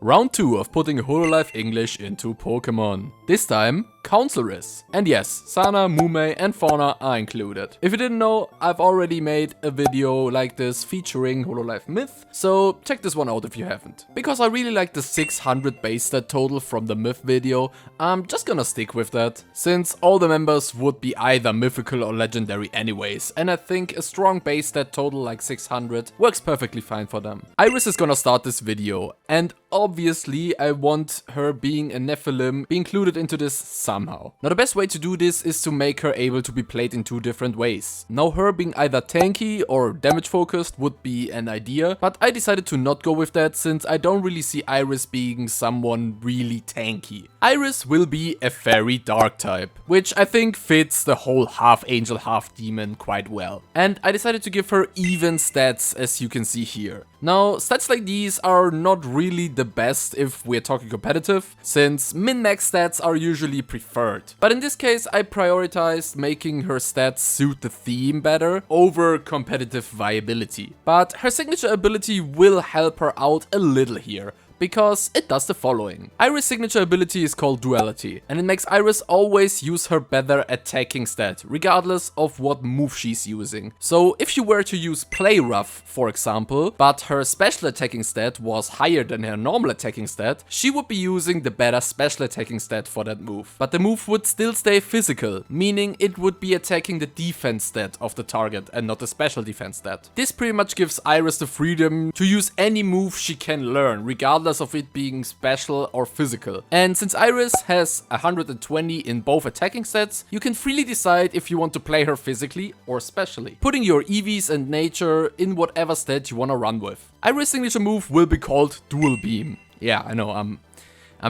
Round 2 of putting HOLOLIVE English into Pokemon. This time, COUNCILRYS. And yes, Sana, Mumei and Fauna are included. If you didn't know, I've already made a video like this featuring HOLOLIVE Myth, so check this one out if you haven't. Because I really like the 600 base stat total from the Myth video, I'm just gonna stick with that, since all the members would be either mythical or legendary anyways, and I think a strong base stat total like 600 works perfectly fine for them. IRyS is gonna start this video, and obviously I want her being a Nephilim be included into this somehow. Now the best way to do this is to make her able to be played in two different ways. Now her being either tanky or damage focused would be an idea, but I decided to not go with that since I don't really see IRyS being someone really tanky. IRyS will be a fairy dark type, which I think fits the whole half angel half demon quite well. And I decided to give her even stats, as you can see here. Now stats like these are not really the best if we're talking competitive, since min-max stats are usually preferred. But in this case I prioritized making her stats suit the theme better over competitive viability. But her signature ability will help her out a little here, because it does the following. IRyS' signature ability is called Duality, and it makes IRyS always use her better attacking stat, regardless of what move she's using. So if she were to use Play Rough, for example, but her special attacking stat was higher than her normal attacking stat, she would be using the better special attacking stat for that move. But the move would still stay physical, meaning it would be attacking the defense stat of the target and not the special defense stat. This pretty much gives IRyS the freedom to use any move she can learn, regardless of it being special or physical. And since IRyS has 120 in both attacking stats, you can freely decide if you want to play her physically or specially, putting your EVs and nature in whatever stat you want to run with. IRyS' signature move will be called Dual Beam. Yeah, I know, I'm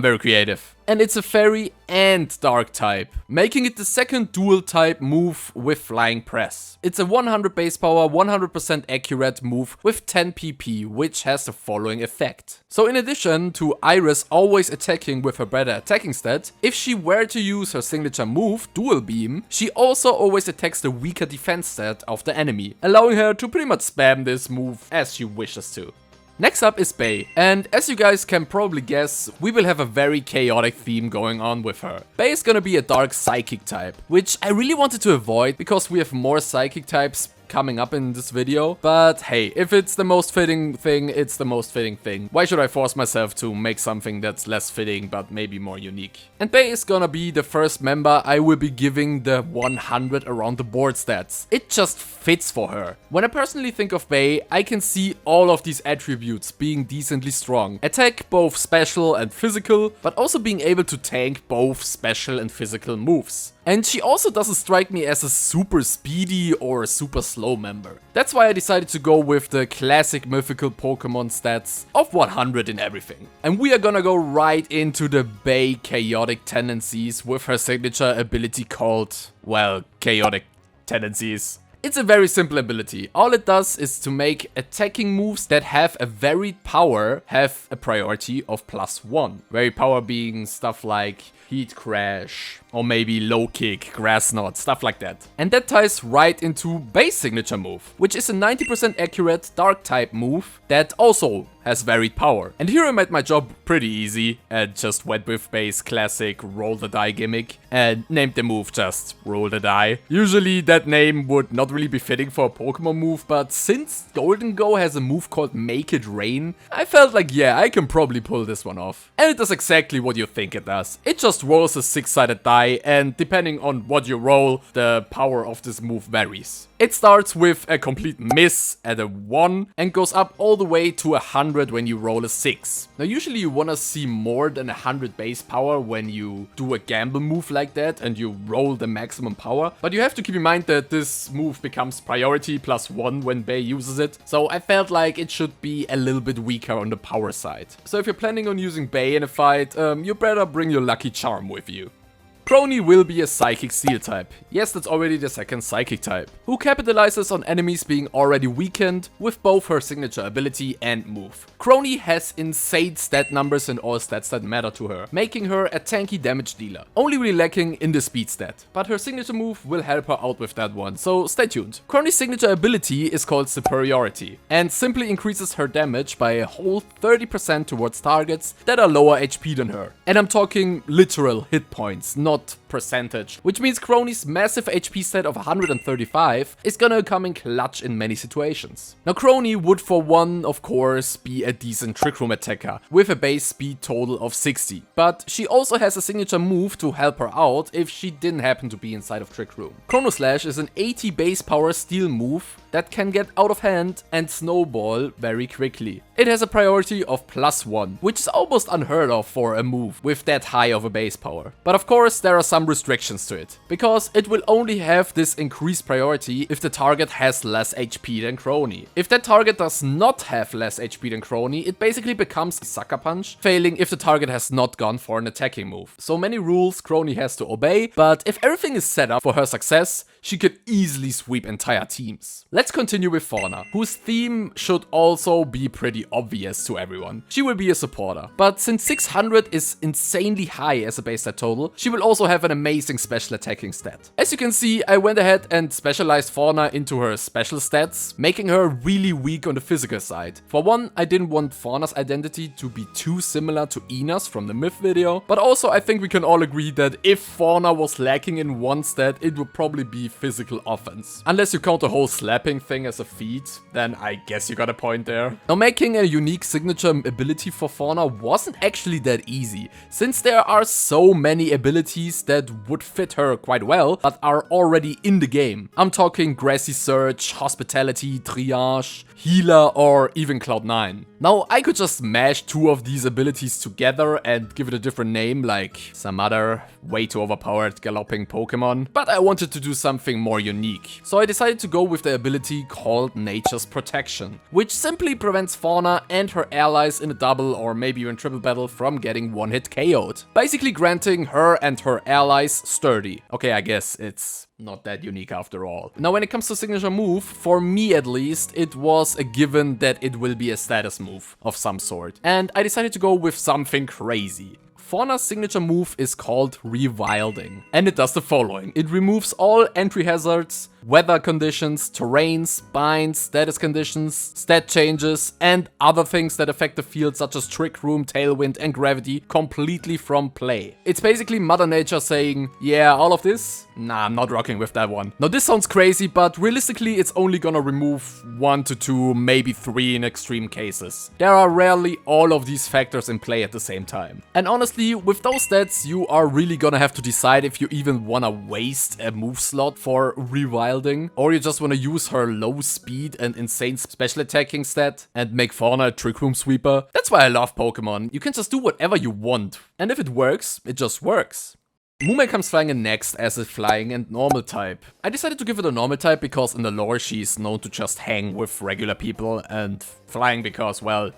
very creative. And it's a fairy and dark type, making it the second dual type move with Flying Press. It's a 100 base power, 100% accurate move with 10 PP, which has the following effect. So in addition to IRyS always attacking with her better attacking stat, if she were to use her signature move, Dual Beam, she also always attacks the weaker defense stat of the enemy, allowing her to pretty much spam this move as she wishes to. Next up is Bae, and as you guys can probably guess, we will have a very chaotic theme going on with her. Bae is gonna be a dark psychic type, which I really wanted to avoid because we have more psychic types coming up in this video, but hey, if it's the most fitting thing, it's the most fitting thing. Why should I force myself to make something that's less fitting but maybe more unique? And Bae is gonna be the first member I will be giving the 100 around the board stats. It just fits for her. When I personally think of Bae, I can see all of these attributes being decently strong. Attack both special and physical, but also being able to tank both special and physical moves. And she also doesn't strike me as a super speedy or super slow member. That's why I decided to go with the classic mythical Pokemon stats of 100 in everything. And we are gonna go right into the Bae chaotic tendencies with her signature ability called, well, chaotic tendencies. It's a very simple ability. All it does is to make attacking moves that have a varied power have a priority of +1. Varied power being stuff like Heat Crash, or maybe Low Kick, Grass Knot, stuff like that. And that ties right into Bae's signature move, which is a 90% accurate dark type move that also has varied power. And here I made my job pretty easy and just went with Bae's classic roll the die gimmick and named the move just Roll the Die. Usually that name would not really be fitting for a Pokemon move, but since Golden Go has a move called Make It Rain, I felt like yeah, I can probably pull this one off. And it does exactly what you think it does. It just rolls a 6-sided die, and depending on what you roll, the power of this move varies. It starts with a complete miss at a 1 and goes up all the way to 100 when you roll a 6. Now usually you wanna see more than 100 base power when you do a gamble move like that and you roll the maximum power, but you have to keep in mind that this move becomes priority +1 when Bae uses it, so I felt like it should be a little bit weaker on the power side. So if you're planning on using Bae in a fight, you better bring your lucky charm with you. Kronii will be a Psychic Steel type. Yes, that's already the second Psychic type, who capitalizes on enemies being already weakened with both her signature ability and move. Kronii has insane stat numbers in all stats that matter to her, making her a tanky damage dealer, only really lacking in the speed stat. But her signature move will help her out with that one, so stay tuned. Kronii's signature ability is called Superiority, and simply increases her damage by a whole 30% towards targets that are lower HP than her. And I'm talking literal hit points, not percentage, which means Kronii's massive HP stat of 135 is gonna come in clutch in many situations. Now Kronii would for one, of course, be a decent Trick Room attacker with a base speed total of 60, but she also has a signature move to help her out if she didn't happen to be inside of Trick Room. Chrono Slash is an 80 base power steel move that can get out of hand and snowball very quickly. It has a priority of +1, which is almost unheard of for a move with that high of a base power. But of course there are some restrictions to it, because it will only have this increased priority if the target has less HP than Kronii. If that target does not have less HP than Kronii, it basically becomes a Sucker Punch, failing if the target has not gone for an attacking move. So many rules Kronii has to obey, but if everything is set up for her success, she could easily sweep entire teams. Let's continue with Fauna, whose theme should also be pretty obvious to everyone. She will be a supporter, but since 600 is insanely high as a base stat total, she will also have an amazing special attacking stat. As you can see, I went ahead and specialized Fauna into her special stats, making her really weak on the physical side. For one, I didn't want Fauna's identity to be too similar to Ina's from the Myth video, but also I think we can all agree that if Fauna was lacking in one stat, it would probably be physical offense. Unless you count the whole slapping thing as a feat, then I guess you got a point there. Now making a unique signature ability for Fauna wasn't actually that easy, since there are so many abilities that would fit her quite well, but are already in the game. I'm talking Grassy Surge, Hospitality, Triage, Healer, or even Cloud9. Now I could just mash two of these abilities together and give it a different name, like some other way too overpowered galloping Pokemon, but I wanted to do something more unique. So I decided to go with the ability called Nature's Protection, which simply prevents Fauna and her allies in a double or maybe even triple battle from getting one-hit KO'd. Basically granting her and her allies sturdy. Okay, I guess it's not that unique after all. Now when it comes to signature move, for me at least, it was a given that it will be a status move of some sort. And I decided to go with something crazy. Fauna's signature move is called Rewilding, and it does the following. It removes all entry hazards, weather conditions, terrains, binds, status conditions, stat changes, and other things that affect the field such as Trick Room, Tailwind, and Gravity completely from play. It's basically Mother Nature saying, yeah, all of this? Nah, I'm not rocking with that one. Now this sounds crazy, but realistically it's only gonna remove 1 to 2, maybe 3 in extreme cases. There are rarely all of these factors in play at the same time. And honestly, with those stats, you are really gonna have to decide if you even wanna waste a move slot for Rewilding, or you just wanna use her low speed and insane special attacking stat and make Fauna a Trick Room sweeper. That's why I love Pokemon. You can just do whatever you want. And if it works, it just works. Mumei comes flying in next as a flying and normal type. I decided to give it a normal type because in the lore she's known to just hang with regular people, and flying because, well,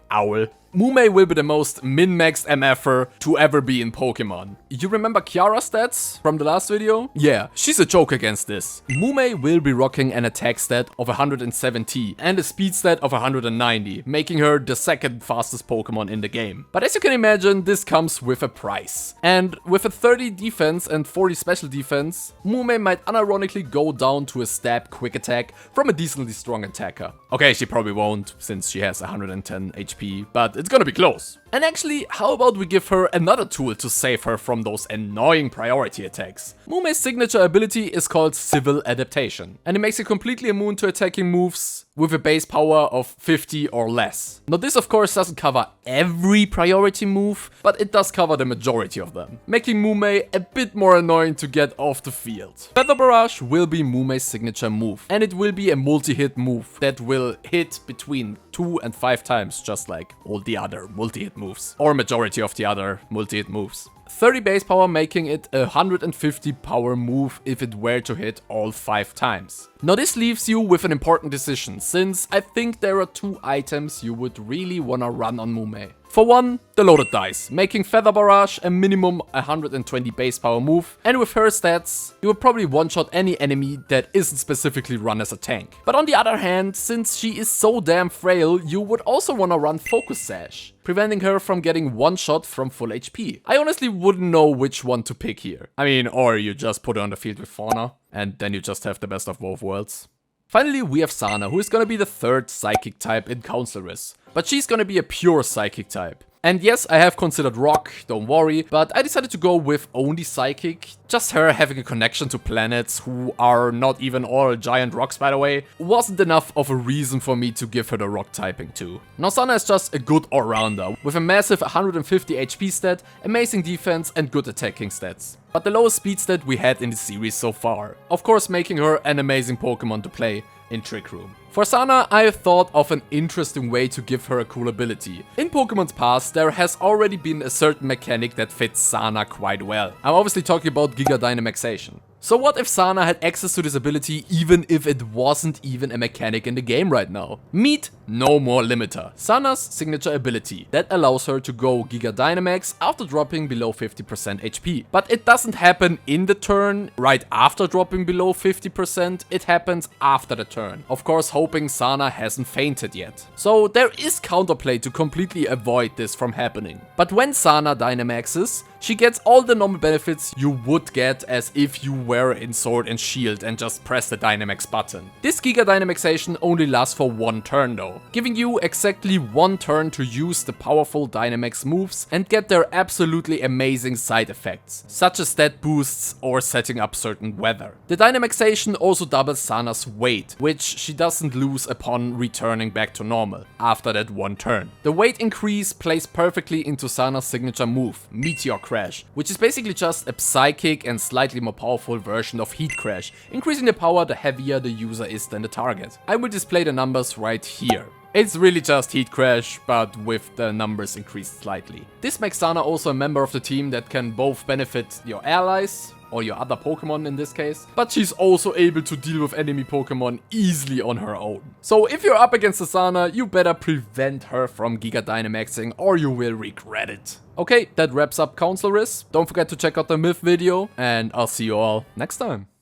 owl. Mumei will be the most min-maxed MFer to ever be in Pokemon. You remember Kiara's stats from the last video? Yeah, she's a joke against this. Mumei will be rocking an attack stat of 170 and a speed stat of 190, making her the second fastest Pokemon in the game. But as you can imagine, this comes with a price. And with a 30 defense and 40 special defense, Mumei might unironically go down to a stab quick attack from a decently strong attacker. Okay, she probably won't, since she has 110 HP, but it's gonna be close. And actually, how about we give her another tool to save her from those annoying priority attacks? Mumei's signature ability is called Civil Adaptation, and it makes her completely immune to attacking moves with a base power of 50 or less. Now this of course doesn't cover every priority move, but it does cover the majority of them, making Mumei a bit more annoying to get off the field. Feather Barrage will be Mumei's signature move, and it will be a multi-hit move that will hit between 2 and 5 times, just like all the other multi-hit moves, or majority of the other multi-hit moves. 30 base power, making it a 150 power move if it were to hit all 5 times. Now this leaves you with an important decision, since I think there are 2 items you would really wanna run on Mumei. For one, the loaded dice, making Feather Barrage a minimum 120 base power move, and with her stats, you would probably one-shot any enemy that isn't specifically run as a tank. But on the other hand, since she is so damn frail, you would also wanna run Focus Sash, preventing her from getting one-shot from full HP. I honestly wouldn't know which one to pick here. I mean, or you just put her on the field with Fauna, and then you just have the best of both worlds. Finally, we have Sana, who is gonna be the third Psychic type in COUNCILRYS, but she's gonna be a pure Psychic type. And yes, I have considered Rock, don't worry, but I decided to go with only Psychic. Just her having a connection to planets, who are not even all giant rocks by the way, wasn't enough of a reason for me to give her the Rock typing too. Now Sana is just a good all-rounder, with a massive 150 HP stat, amazing defense and good attacking stats. But the lowest speed stat we had in the series so far. Of course making her an amazing Pokemon to play in Trick Room. For Sana, I thought of an interesting way to give her a cool ability. In Pokemon's past, there has already been a certain mechanic that fits Sana quite well. I'm obviously talking about Giga Dynamaxation. So what if Sana had access to this ability even if it wasn't even a mechanic in the game right now? Meet No More Limiter, Sana's signature ability that allows her to go Giga Dynamax after dropping below 50% HP. But it doesn't happen in the turn right after dropping below 50%, it happens after the turn. Of course hoping Sana hasn't fainted yet. So there is counterplay to completely avoid this from happening. But when Sana Dynamaxes, she gets all the normal benefits you would get as if you were in Sword and Shield and just press the Dynamax button. This Giga Dynamaxation only lasts for one turn though, giving you exactly one turn to use the powerful Dynamax moves and get their absolutely amazing side effects, such as stat boosts or setting up certain weather. The Dynamaxation also doubles Sana's weight, which she doesn't lose upon returning back to normal after that one turn. The weight increase plays perfectly into Sana's signature move, Meteor Crash, which is basically just a psychic and slightly more powerful version of Heat Crash, increasing the power the heavier the user is than the target. I will display the numbers right here. It's really just Heat Crash, but with the numbers increased slightly. This makes Sana also a member of the team that can both benefit your allies, or your other Pokemon in this case, but she's also able to deal with enemy Pokemon easily on her own. So if you're up against a Sana, you better prevent her from Giga Dynamaxing or you will regret it. Okay, that wraps up COUNCILRYS. Don't forget to check out the Myth video, and I'll see you all next time.